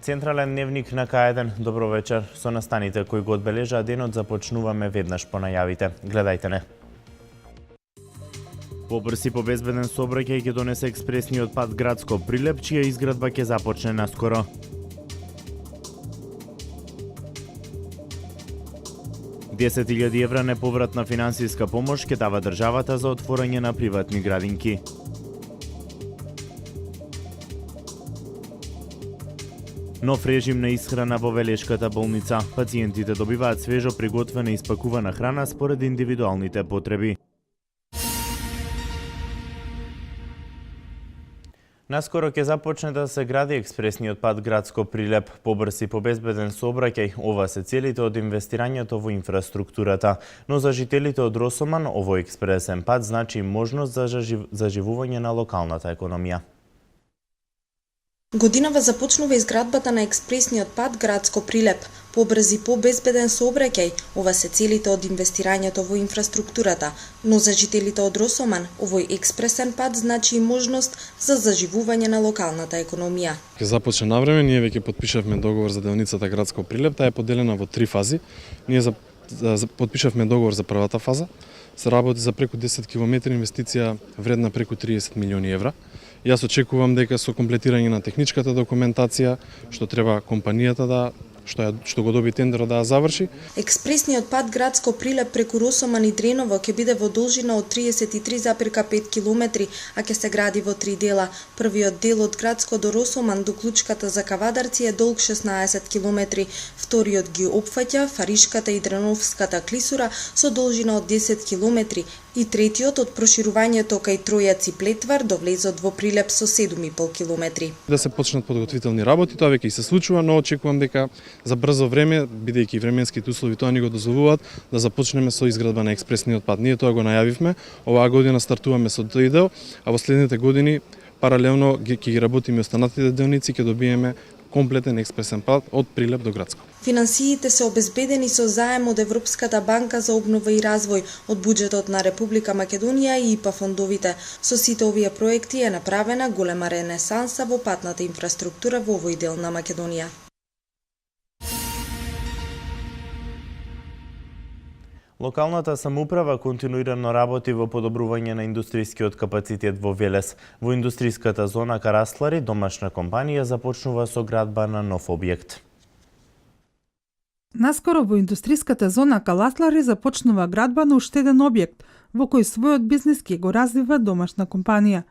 Централен дневник на К1. Добро вечер. Со настаните кои го одбележаа денот започнуваме веднаш по најавите. Гледајте не. Побрз и побезбеден сообраќај ќе донесе експресниот пат Градско Прилеп, чија изградба ќе започне наскоро. €10.000 неповратна финансиска помош ќе дава државата за отворање на приватни градинки. Нов режим на исхрана во Велешката болница. Пациентите добиваат свежо приготвена и испакувана храна според индивидуалните потреби. Наскоро ќе започне да се гради експресниот пат Градско Прилеп. Побрз и побезбеден сообраќај, ова се целите од инвестирањето во инфраструктурата. Но за жителите од Росоман, овој експресен пат значи можност за заживување на локалната економија. Годинава започнува изградбата на експресниот пат Градско Прилеп. Побрз и побезбеден сообраќај, ова се целите од инвестирањето во инфраструктурата, но за жителите од Росоман, овој експресен пат значи и можност за заживување на локалната економија. Ќе започне навреме, ние веќе потпишавме договор за делницата Градско Прилеп, таа е поделена во 3 фази. Ние потпишавме договор за првата фаза, се работи за преку 10 км инвестиција вредна преку 30 милиони евра. Јас очекувам дека со комплетирање на техничката документација, што треба компанијата да што го доби тендерот да ја заврши. Експресниот пат Градско Прилеп преку Росоман и Дреново ќе биде во должина од 33,5 км, а ќе се гради во 3 дела. Првиот дел од Градско до Росоман до клучката за Кавадарци е долг 16 км. Вториот ги опфаќа Фаришката и Дреновската клисура со должина од 10 км. И третиот од проширувањето кај Тројаци Плетвар до влезот во Прилеп со 7,5 км. Да се почнат подготвителни работи, тоа веќе и се случува, но очекувам дека за брзо време, бидејќи временските услови тоа ни го дозволуваат, да започнеме со изградба на експресниот пат. Ние тоа го најавивме, оваа година стартуваме со тој дел, а во следните години паралелно ќе ги работиме останатите делници, ќе добиеме комплетен експресен пат од Прилеп до Градско. Финансиите се обезбедени со заем од Европската банка за обнова и развој, од буџетот на Република Македонија и ИПА фондовите. Со сите овие проекти е направена голема ренесанса во патната инфраструктура во овој дел на Македонија. Локалната самоуправа континуирано работи во подобрување на индустрискиот капацитет во Велес. Во индустриската зона Караслари, домашна компанија започнува со градба на нов објект. Наскоро во индустриската зона Каласлари започнува градба на уште еден објект, во кој својот бизнис ќе го развива домашна компанија.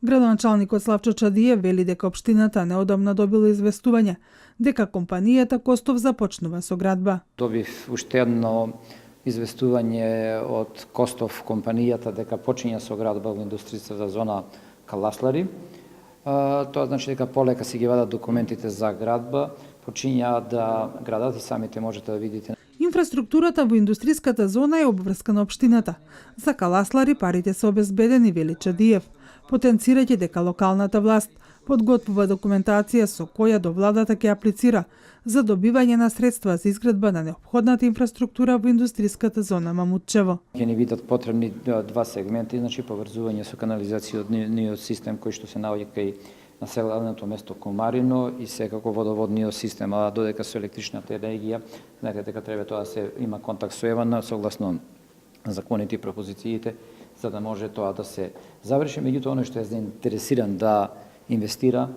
Градоначалникот Славчо Чадиев вели дека општината неодамна добила известување дека компанијата Костов започнува со градба. Добив уште едно известување од Костов компанијата дека почиња со градба во индустријската зона Каласлари. Тоа значи дека полека си ги вадат документите за градба, почињаат да градат и самите можете да видите. Инфраструктурата во индустријската зона е обврска на општината. За Каласлари парите се обезбедени, вели Чадиев, потенцирајќи дека локалната власт подготвува документација со која до владата ќе аплицира за добивање на средства за изградба на неопходната инфраструктура во индустријската зона Мамутчево. Ќе ни бидат потребни два сегменти, значи поврзување со канализацијот ниот систем кој што се наоѓа кај населеното место Комарино и секако водоводниот систем, а додека со електричната енергија, знаете дека треба тоа да се има контакт со ЕВН согласно законите и пропозициите, за да може тоа да се заврши. Меѓутоа, оној што е заинтересиран да инвестира,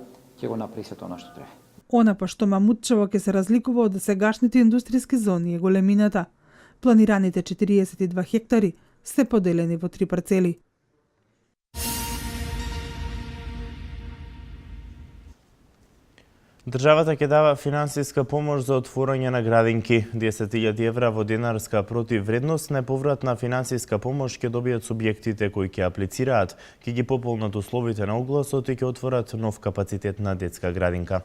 ќе го направи се тоа што треба. Она па што Мамутчево ќе се разликува од сегашните индустријски зони е големината. Планираните 42 хектари се поделени во 3 парцели. Државата ќе дава финансиска помош за отворање на градинки. €10.000 во денарска противвредност неповратна финансиска помош ќе добијат субјектите кои ќе аплицираат, ќе ги пополнат условите на огласот и ќе отворат нов капацитет на детска градинка.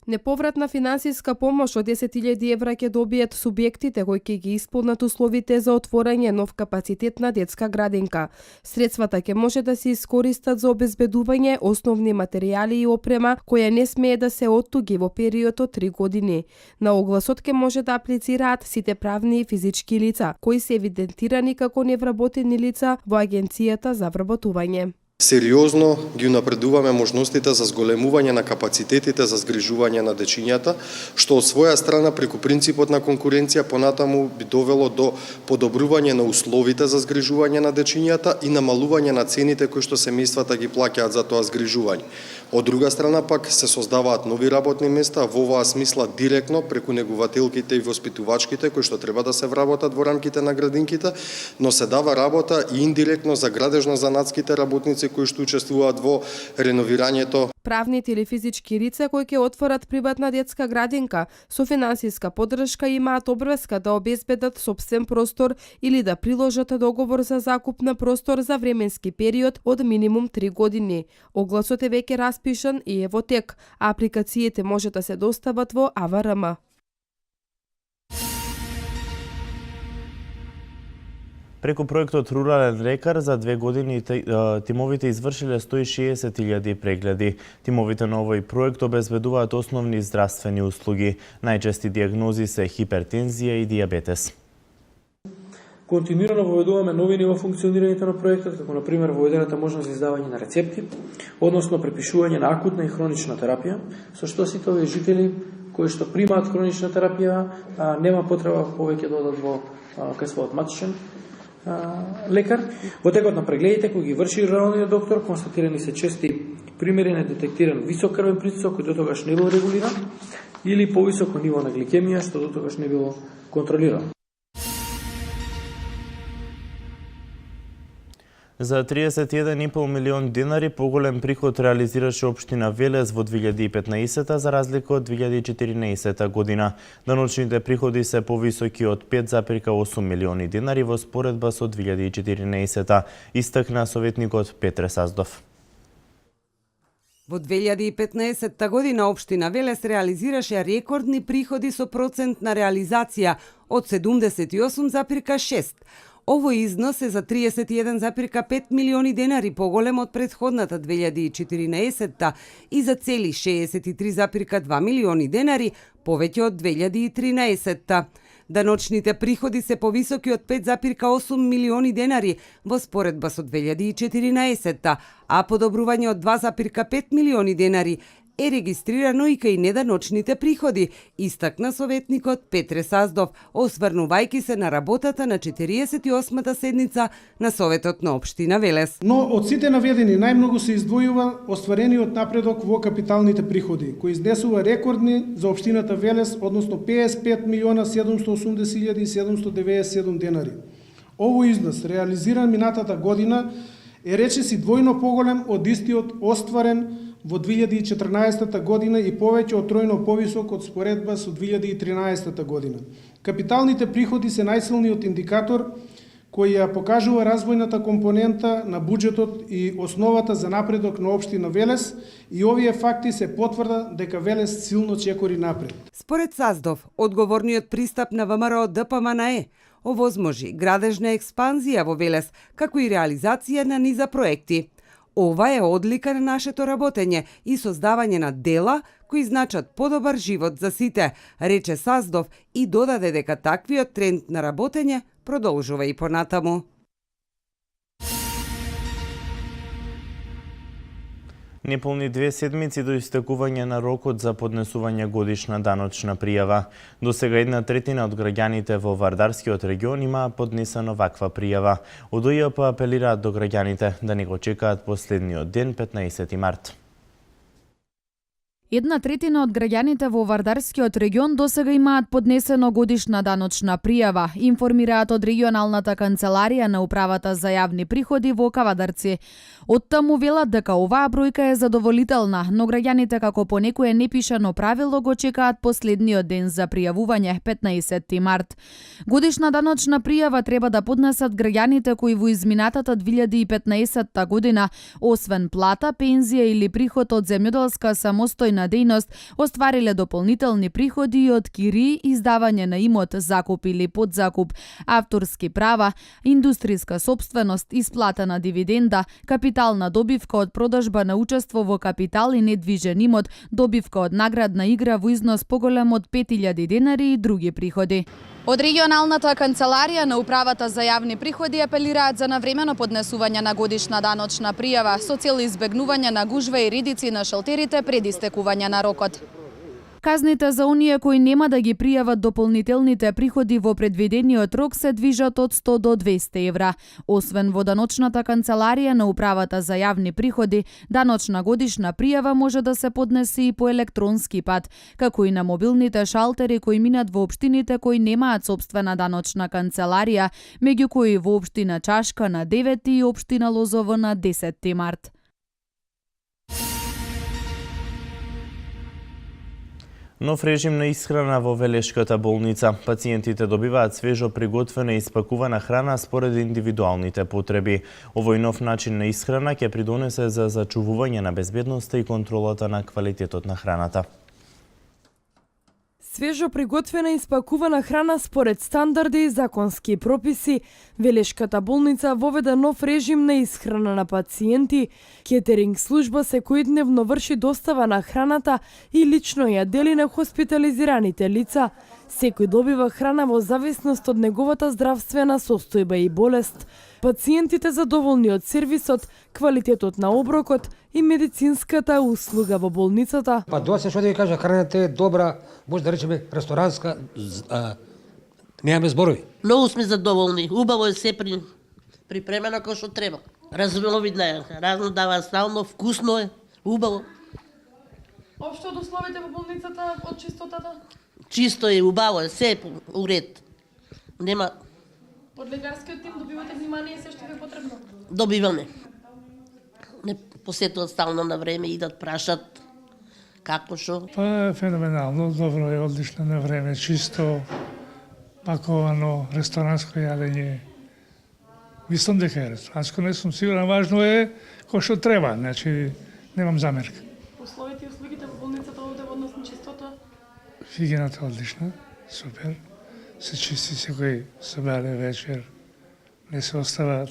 Неповратна финансиска помош од €10.000 ќе добијат субјектите кои ќе ги исполнат условите за отворање нов капацитет на детска градинка. Средствата ќе може да се искористат за обезбедување основни материјали и опрема која не смее да се оттуги во период од 3 години. На огласот ќе може да аплицираат сите правни и физички лица кои се евидентирани како невработени лица во Агенцијата за вработување. Сериозно ги унапредуваме можностите за зголемување на капацитетите за згрижување на дечињата, што од своја страна преку принципот на конкуренција понатаму би довело до подобрување на условите за згрижување на дечињата и намалување на цените кои што семејствата ги плаќаат за тоа згрижување. Од друга страна пак се создаваат нови работни места во оваа смисла директно преку негувателките и воспитувачките кои што треба да се вработат во рамките на градинките, но се дава работа и индиректно за градежно-занатските работници кои што учествуваат во реновирањето. Правните или физички лица кои ќе отворат приватна детска градинка со финансиска поддршка имаат обврска да обезбедат сопствен простор или да приложат договор за закуп на простор за временски период од минимум 3 години. Огласот е веќе распишан и е во тек, а апликациите може да се достават во АВРМ. Преку проектот Рурален лекар за 2 години тимовите извршиле 160.000 прегледи. Тимовите на овој проект обезбедуваат основни здравствени услуги. Најчести диагнози се хипертензија и диабетес. Континуирано воведуваме новини во функционирањето на проектот, како на пример воведената можност за издавање на рецепти, односно препишување на акутна и хронична терапија, со што сите овие жители кои што примаат хронична терапија нема потреба повеќе да одат во кај својот матичен лекар. Во текот на прегледите кои ги врши руралниот доктор, констатирани се чести примери на детектиран висок крвен притисок кој дотогаш не бил регулиран или повисоко ниво на гликемија што дотогаш не било контролирано. За 31,5 милион денари поголем приход реализираше општина Велес во 2015 за разлика од 2014 година. Даночните приходи се повисоки од 5,8 милиони денари во споредба со 2014, истакна советникот Петре Саздов. Во 2015 година општина Велес реализираше рекордни приходи со процент на реализација од 78,6%. Овој износ е за 31,5 милиони денари поголем од претходната 2014 и за цели 63,2 милиони денари повеќе од 2013. Даночните приходи се повисоки од 5,8 милиони денари во споредба со 2014, а подобрување од 2,5 милиони денари е регистрирано и кај неданочните приходи, истакна советникот Петре Саздов, осврнувајќи се на работата на 48-та седница на Советот на општина Велес. Но од сите наведени најмногу се издвојува остварениот напредок во капиталните приходи, кои изнесува рекордни за општината Велес, односно 55.780.797 денари. Овој износ, реализиран минатата година, е речиси двојно поголем од истиот остварен во 2014 година и повеќе од тројно повисок од споредба со 2013 година. Капиталните приходи се најсилниот индикатор кој ја покажува развојната компонента на буџетот и основата за напредок на општина Велес, и овие факти се потврда дека Велес силно чекори напред. Според Саздов, одговорниот пристап на ВМРО ДПМНЕ овозможи градежна експанзија во Велес, како и реализација на низа проекти. Ова е одлика на нашето работење и создавање на дела кои значат подобар живот за сите, рече Саздов и додаде дека таквиот тренд на работење продолжува и понатаму. Неполни 2 седмици до истекување на рокот за поднесување годишна даночна пријава. До сега 1/3 од граѓаните во Вардарскиот регион има поднесено ваква пријава. Од ОИП апелираат до граѓаните да не го чекаат последниот ден, 15 март. 1/3 од граѓаните во Вардарскиот регион досега имаат поднесено годишна даночна пријава, информираат од регионалната канцеларија на управата за јавни приходи во Кавадарци. Од таму велат дека оваа бројка е задоволителна, но граѓаните како по некое непишано правило го чекаат последниот ден за пријавување, 15 март. Годишна даночна пријава треба да поднесат граѓаните кои во изминатата 2015 година, освен плата, пензија или приход од земјоделска самостојна дејност, оствариле дополнителни приходи од кири, издавање на имот, закуп или подзакуп, авторски права, индустријска сопственост, исплата на дивиденда, капитална добивка од продажба на учество во капитал и недвижен имот, добивка од наградна игра во износ поголем од 5.000 денари и други приходи. Од регионалната канцеларија на Управата за јавни приходи апелираат за навремено поднесување на годишна даночна пријава со цел избегнување на гужва и редици на шалтерите пред истекување на рокот. Казните за оние кои нема да ги пријават дополнителните приходи во предвидениот рок се движат од 100 до 200 евра. Освен во даночната канцеларија на Управата за јавни приходи, даночна годишна пријава може да се поднесе и по електронски пат, како и на мобилните шалтери кои минат во општините кои немаат сопствена даночна канцеларија, меѓу кои во општина Чашка на 9 и општина Лозово на 10 март. Нов режим на исхрана во Велешката болница. Пациентите добиваат свежо приготвена и испакувана храна според индивидуалните потреби. Овој нов начин на исхрана ќе придонесе за зачувување на безбедноста и контролата на квалитетот на храната. Свежо приготвена и испакувана храна според стандарди и законски прописи, Велешката болница воведе нов режим на исхрана на пациенти. Кетеринг служба секојдневно врши достава на храната и лично ја дели на хоспитализираните лица. Секој добива храна во зависност од неговата здравствена состојба и болест. Пациентите задоволни од сервисот, квалитетот на оброкот и медицинската услуга во болницата. Па доасе што да ви кажа, храната е добра, може да речеме ресторанска, немаме зборови. Многу сме задоволни, убаво е се припремено како што треба. Разновидна е, разно дава стално, вкусно е, убаво. Општо од условите во болницата, од чистотата? Чисто е, убаво е, се уред. Нема. Од лекарскиот тим добивате внимание и се што ви е потребно? Добиваме. Не посетуваат стално на време, идат, прашат како шо. Па феноменално, добро е, одлично на време, чисто, паковано, ресторанско јадење. Мислам дека е ресторанско, не сум сигурен, важно е кој што треба, значи немам замерка. Условите и услугите во болницата овде во однос на чистота? Хигиената одлична, супер. Се чисти секој собаре вечер, не се остава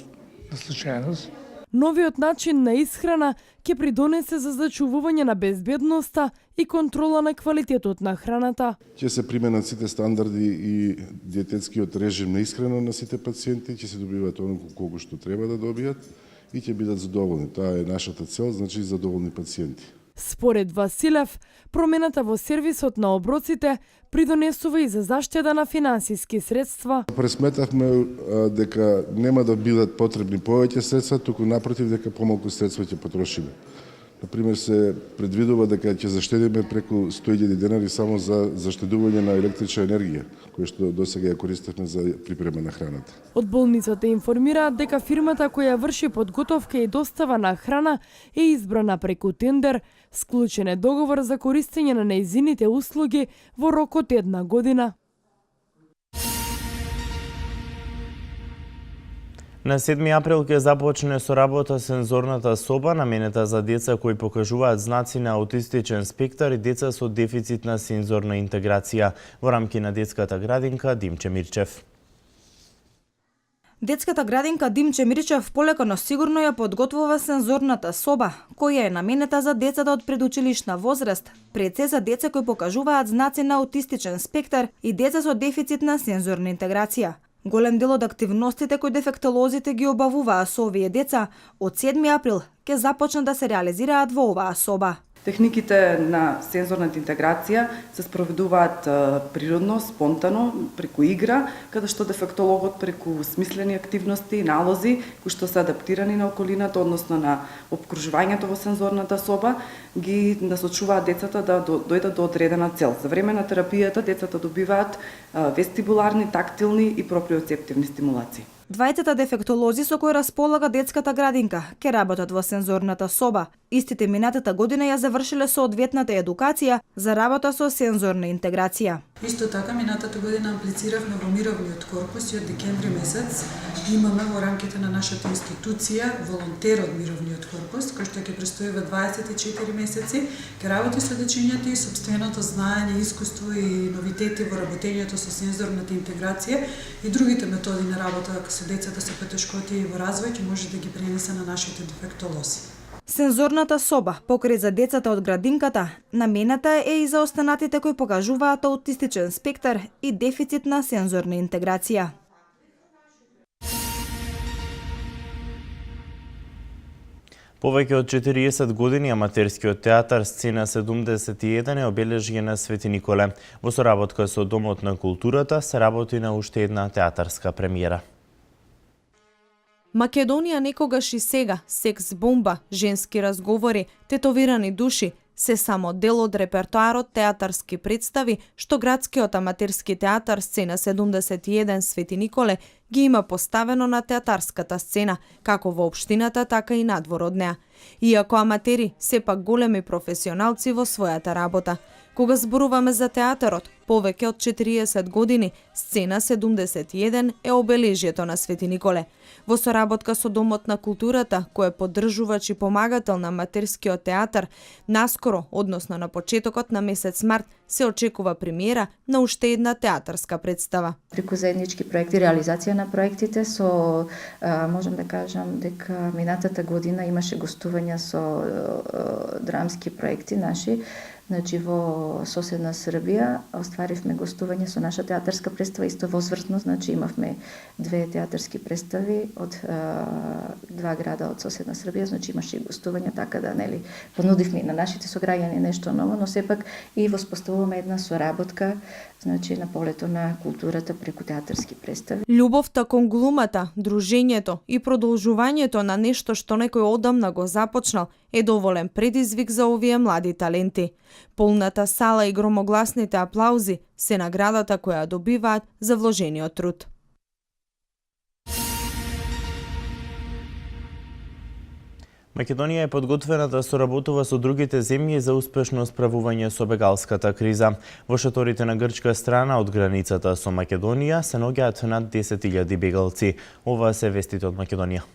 на случајност. Новиот начин на исхрана ќе придонесе за зачувување на безбедноста и контрола на квалитетот на храната. Ќе се применат сите стандарди и диететскиот режим на исхрана на сите пациенти, ќе се добиваат оноку колку што треба да добијат и ќе бидат задоволни. Таа е нашата цел, значи задоволни пациенти. Според Василев, промената во сервисот на оброците придонесува и за заштеда на финансиски средства. Пресметавме дека нема да бидат потребни повеќе средства, туку напротив дека помалку средства ќе потрошиме. Например, се предвидува дека ќе заштедиме преку 100.000 денари само за заштедување на електрична енергија, која што досега ја користевме за припрема на храната. Од болницата информираат дека фирмата која врши подготовка и достава на храна е избрана преку тендер, склучен е договор за користење на нејзините услуги во рок од 1 година. На 7 април ќе започне со работа сензорната соба наменета за деца кои покажуваат знаци на аутистичен спектар и деца со дефицит на сензорна интеграција во рамки на детската градинка Димче Мирчев. Детската градинка Димче Мирчев полека но сигурно ја подготвува сензорната соба, која е наменета за децата од предучилишна возраст, пред се за деца кои покажуваат знаци на аутистичен спектар и деца со дефицит на сензорна интеграција. Голем дел од активностите кои дефектолозите ги обавуваа со овие деца, од 7 април ќе започнат да се реализираат во оваа соба. Техниките на сензорната интеграција се спроведуваат природно, спонтано, преку игра, каде што дефектологот преку смислени активности и налози, кои што се адаптирани на околината, односно на обкружувањето во сензорната соба, ги насочуваат децата да дојдат до одредена цел. За време на терапијата децата добиваат вестибуларни, тактилни и проприоцептивни стимулации. Двајцата дефектолози со кои располага детската градинка ќе работат во сензорната соба. Истите минатата година ја завршиле соодветната едукација за работа со сензорна интеграција. Исто така, минатата година аплициравме во мировниот корпус и од декември месец имаме во рамките на нашата институција волонтер од мировниот корпус, кој што ќе престојува 24 месеци, ќе работи со дечињата и сопственото знаење, искуство и новитети во работењето со сензорната интеграција и другите методи на работа со децата со потешкоти во развој ќе може да ги пренесе на нашите дефектолози. Сензорната соба, покрит за децата од градинката, намената е и за останатите кои покажуваат аутистичен спектар и дефицит на сензорна интеграција. Повеќе од 40 години аматерскиот театар Сцена 71 е обележен на Свети Николе. Во соработка со Домот на културата се работи на уште една театарска премиера. Македонија некогаш и сега, секс бомба, женски разговори, тетовирани души, се само дел од репертоарот театарски представи што градскиот аматерски театар Сцена 71 Свети Николе ги има поставено на театарската сцена, како во општината, така и надвор од неа. Иако аматери, сепак големи професионалци во својата работа. Кога зборуваме за театарот, повеќе од 40 години, Сцена 71 е обележјето на Свети Николе. Во соработка со Домот на културата, кој е поддржувач и помагател на аматерскиот театар, наскоро, односно на почетокот на месец март, се очекува премиера на уште една театарска представа. Преку заеднички проекти, реализација на проектите со, можам да кажам дека минатата година имаше гостувања со драмски проекти наши. Значи во соседна Србија остваривме гостување со наша театарска представа исто возвртно, значи имавме две театарски представи од два града од соседна Србија, значи имаше и гостувања, така да нели понудивме и на нашите сограѓани нешто ново, но сепак и воспоставуваме една соработка, значи на полето на културата преку театарски представи. Љубовта кон глумата, дружењето и продолжувањето на нешто што некој одамна го започнал е доволен предизвик за овие млади таленти. Полната сала и громогласните аплаузи се наградата која добиваат за вложениот труд. Македонија е подготвена да соработува со другите земји за успешно справување со бегалската криза. Во шаторите на грчка страна од границата со Македонија се наоѓаат над 10.000 бегалци. Ова се вестите од Македонија.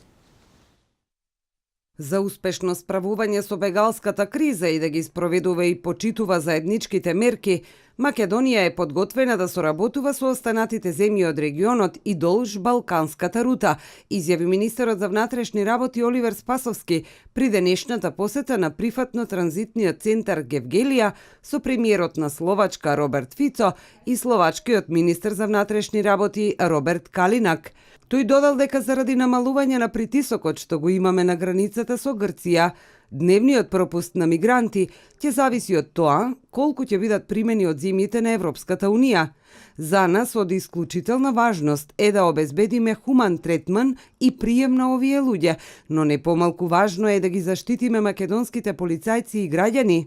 За успешно справување со бегалската криза и да ги спроведува и почитува заедничките мерки, Македонија е подготвена да соработува со останатите земји од регионот и долж Балканската рута, изјави министерот за внатрешни работи Оливер Спасовски при денешната посета на прифатно-транзитниот центар Гевгелија со премиерот на Словачка Роберт Фицо и словачкиот министер за внатрешни работи Роберт Калинак. Тој додал дека заради намалување на притисокот што го имаме на границата со Грција, дневниот пропуст на мигранти ќе зависи од тоа колку ќе бидат примени од земјите на Европската Унија. За нас од исклучителна важност е да обезбедиме хуман третман и прием на овие луѓе, но не помалку важно е да ги заштитиме македонските полицајци и граѓани.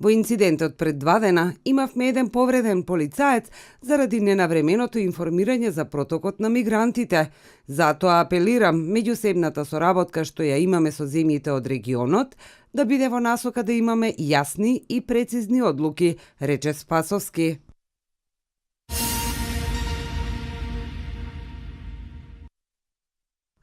Во инцидентот пред 2 дена имавме еден повреден полицаец заради ненавременото информирање за протокот на мигрантите. Затоа апелирам меѓусебната соработка што ја имаме со земјите од регионот да биде во насока да имаме јасни и прецизни одлуки, рече Спасовски.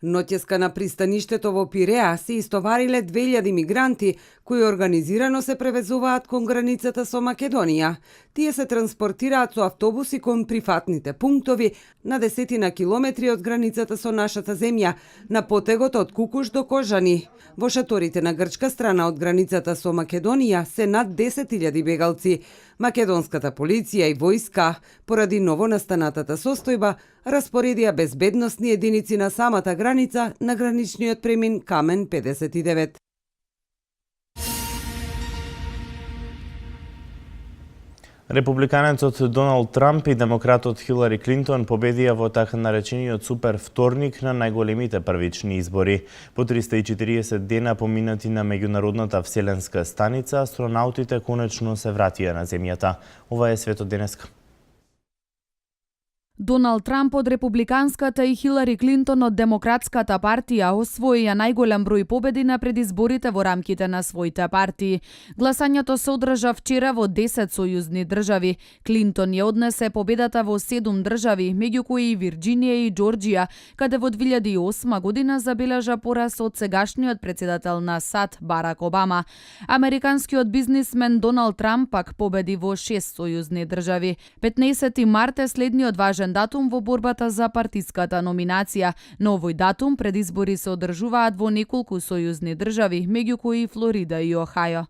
Ноќеска на пристаништето во Пиреа се истовариле 2000 мигранти кои организирано се превезуваат кон границата со Македонија. Тие се транспортираат со автобуси кон прифатните пунктови на десетина километри од границата со нашата земја, на потегот од Кукуш до Кожани. Во шаторите на грчка страна од границата со Македонија се над 10.000 бегалци. Македонската полиција и војска, поради новонастанатата состојба, распоредија безбедносни единици на самата граница на граничниот премин Камен 59. Републиканецот Доналд Трамп и демократот Хилари Клинтон победија во така наречениот супер вторник на најголемите првични избори. По 340 дена поминати на меѓународната вселенска станица, астронаутите конечно се вратија на земјата. Ова е светот денеска. Доналд Трамп од Републиканската и Хилари Клинтон од Демократската партија освоија најголем број победи на предизборите во рамките на своите партии. Гласањето се одржа вчера во 10 сојузни држави. Клинтон ја однесе победата во 7 држави, меѓу кои и Вирџинија и Џорџија, каде во 2008 година забележа пораз од сегашниот претседател на САД Барак Обама. Американскиот бизнисмен Доналд Трамп пак победи во 6 сојузни држави. 15 март е следниот важен важен датум во борбата за партиската номинација. На овој датум предизбори се одржуваат во неколку сојузни држави, меѓу кои Флорида и Охајо.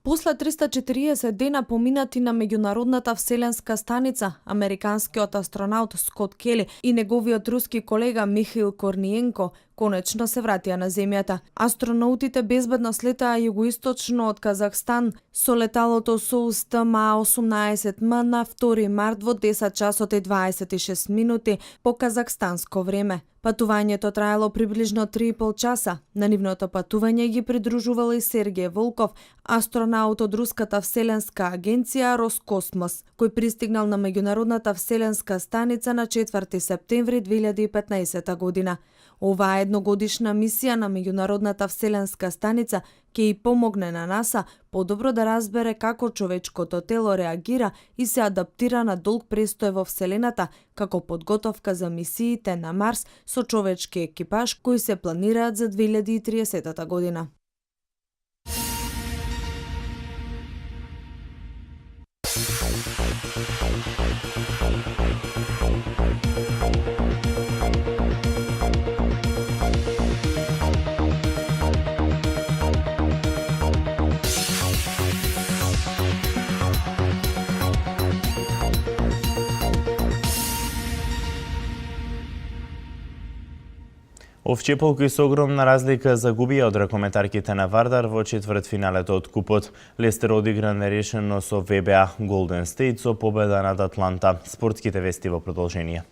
После 340 дена поминати на меѓународната вселенска станица, американскиот астронаут Скот Кели и неговиот руски колега Михаил Корниенко конечно се вратија на земјата. Астронаутите безбедно слетаа југоисточно од Казахстан со леталото Союз ТМА-18М на 2 март во 10 часот и 26 минути по казахстанско време. Патувањето траело приближно 3,5 часа. На нивното патување ги придружувал и Сергеј Волков, астронаут од Руската вселенска агенција Роскосмос, кој пристигнал на меѓународната вселенска станица на 4 септември 2015 година. Оваа едногодишна мисија на меѓународната вселенска станица ќе и помогне на НАСА подобро да разбере како човечкото тело реагира и се адаптира на долг престој во Вселената, како подготовка за мисиите на Марс со човечки екипаж кои се планираат за 2030 година. Овчеполки со огромна разлика загубија од ракометарките на Вардар во четвртфиналето од купот. Лестер одигра нерешено со ВБА Голден Стейт со победа над Атланта. Спортските вести во продолжение.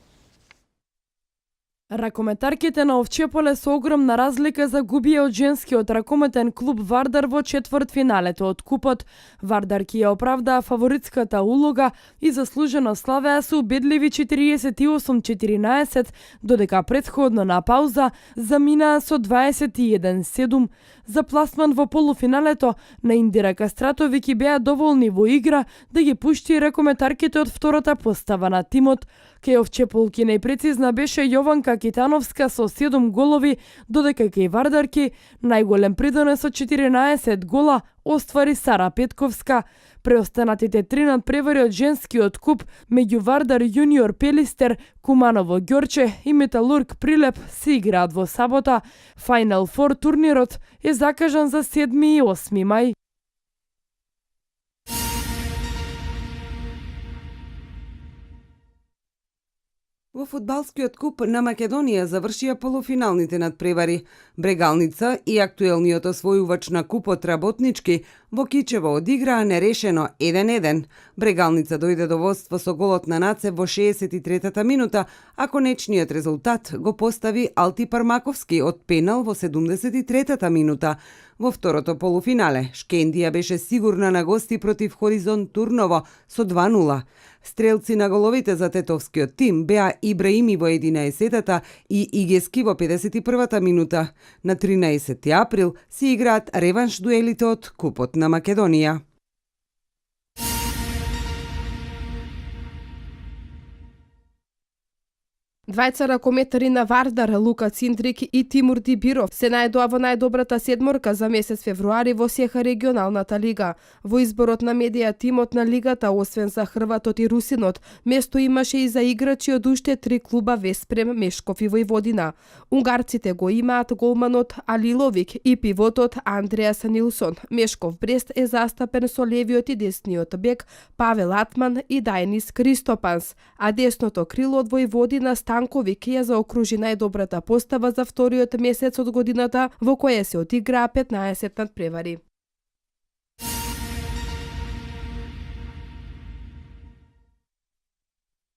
Ракометарките на Овчеполе со огромна разлика загубија од женскиот ракометен клуб Вардар во четвртфиналето од купот. Вардарки ја оправдаа фаворитската улога и заслужено славеа со убедливи 48-14, додека претходно на пауза заминаа со 21-7. За пласман во полуфиналето на Индира Кастратовики беа доволни во игра да ги пушти ракометарките од втората постава на тимот. Кај Овчеполки најпрецизна беше Јованка Китановска со 7 голови, додека кај Вардарки најголем придонес од 14 гола оствари Сара Петковска. Преостанатите 3 надпревари од женскиот куп меѓу Вардар Јуниор Пелистер, Куманово Ѓорче и Металург Прилеп се играат во сабота. Final Four турнирот е закажан за 7 и 8 мај. Во фудбалскиот куп на Македонија завршија полуфиналните надпревари. Брегалница и актуелниот освојувач на купот Работнички во Кичево одиграа нерешено 1-1. Брегалница дојде до водство со голот на Наце во 63-та минута, а конечниот резултат го постави Алти Пармаковски од пенал во 73-та минута. Во второто полуфинале, Шкендија беше сигурна на гости против Хоризонт Турново со 2-0. Стрелци на головите за тетовскиот тим беа Ибраими во 11-та и Игески во 51-та минута. На 13 април се играат реванш дуелите од Купот на Македонија. Двајца ракометари на Вардар, Лука Цинтрик и Тимур Дибиров се најдоа во најдобрата седморка за месец февруари во СЕХА регионалната лига. Во изборот на медија тимот на лигата, освен за хрватот и русинот, место имаше и за играчи од уште 3 клуба Веспрем, Мешков и Војводина. Унгарците го имаат голманот Алиловик и пивотот Андреас Нилсон. Мешков Брест е застапен со левиот и десниот бек Павел Атман и Дајнис Кристопанс, а десното крило од Војводина Станковик ја заокружи најдобрата постава за вториот месец од годината во која се одиграа 15 надпревари.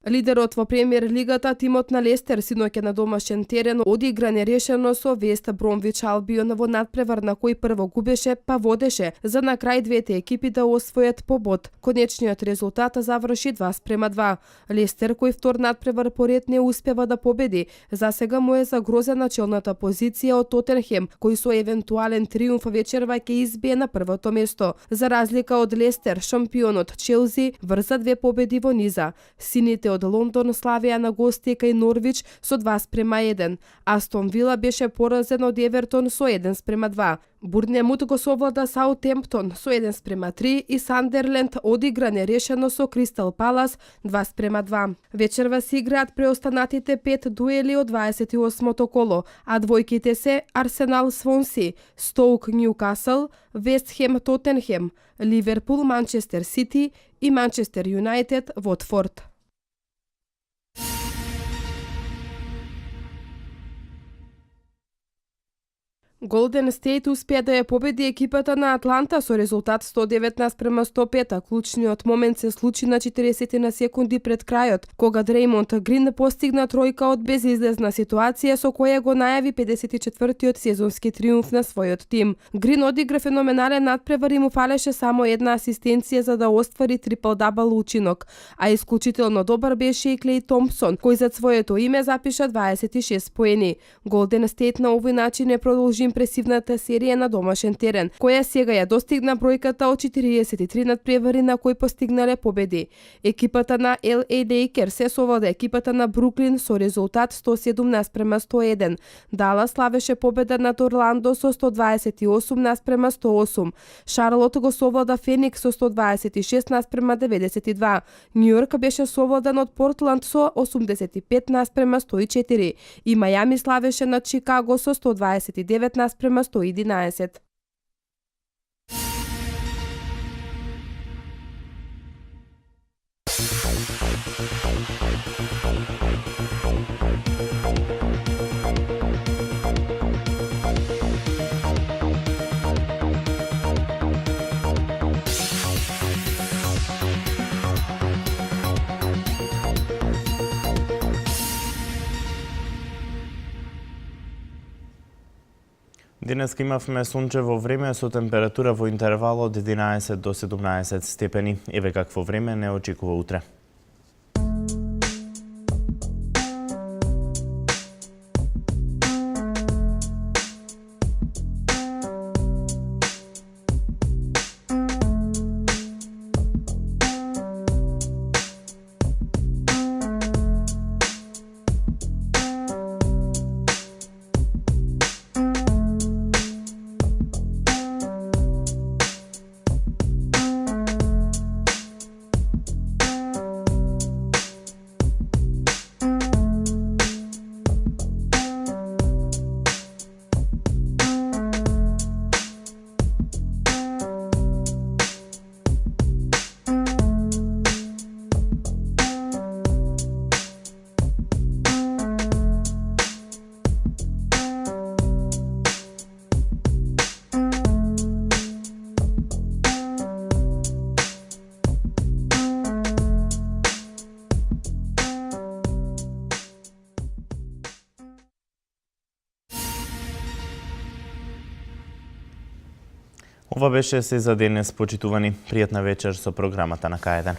Лидерот во премиер лигата, тимот на Лестер, синоќа на домашен терен, одигра нерешено со Вест Бромвич Албион во надпревар на кој прво губеше, па водеше, за на крај двете екипи да освојат побод. Конечниот резултат заврши 2:2. Лестер, кој втор надпревар поред не успева да победи, за сега му е загрозена челната позиција од Тотенхем, кој со евентуален триумф вечерва ќе избие на првото место. За разлика од Лестер, шампионот Челси врза 2 победи во низа. Сините од од Лондон славеа на гости кај Норвич со 2:1. Астон Вила беше поразен од Евертон со 1:2. Бурнемут го совлада Саутемптон со 1:3 и Сандерленд одигра нерешено со Кристал Палас 2:2. Вечерва се играат преостанатите 5 дуели од 28-то коло, а двојките се Арсенал Свонси, Стоук Ньюкасл, Вест Хем Тотенхем, Ливерпул Манчестер Сити и Манчестер Юнајтед Watford. Голден Стейт успеа да ја победи екипата на Атланта со резултат 119:105, а клучниот момент се случи на 40 на секунди пред крајот, кога Дреймонд Грин постигна тројка од безизлезна ситуација со која го најави 54-тиот сезонски триумф на својот тим. Грин одигра феноменален надпревар и му фалеше само една асистенција за да оствари трипл-дабл учинок, а исклучително добар беше и Клеј Томпсон, кој за своето име запиша 26 поени. Голден Стейт на овој начин е продолжи импресивната серија на домашен терен, која сега ја достигна бројката од 43 надпревари на кои постигнале победи. Екипата на LA Lakers се совлада екипата на Бруклин со резултат 117:101. Далас славеше победа над Орландо со 128:108. Шарлот го совлада Феникс со 126:92. Њујорк беше совладан од Портланд со 85:104 и Мајами славеше над Чикаго со 129:111. Денеска имавме сончево време со температура во интервал од 11 до 17 степени. Еве какво време не очекува утре. Ова беше се за денес, почитувани. Пријатна вечер со програмата на К1.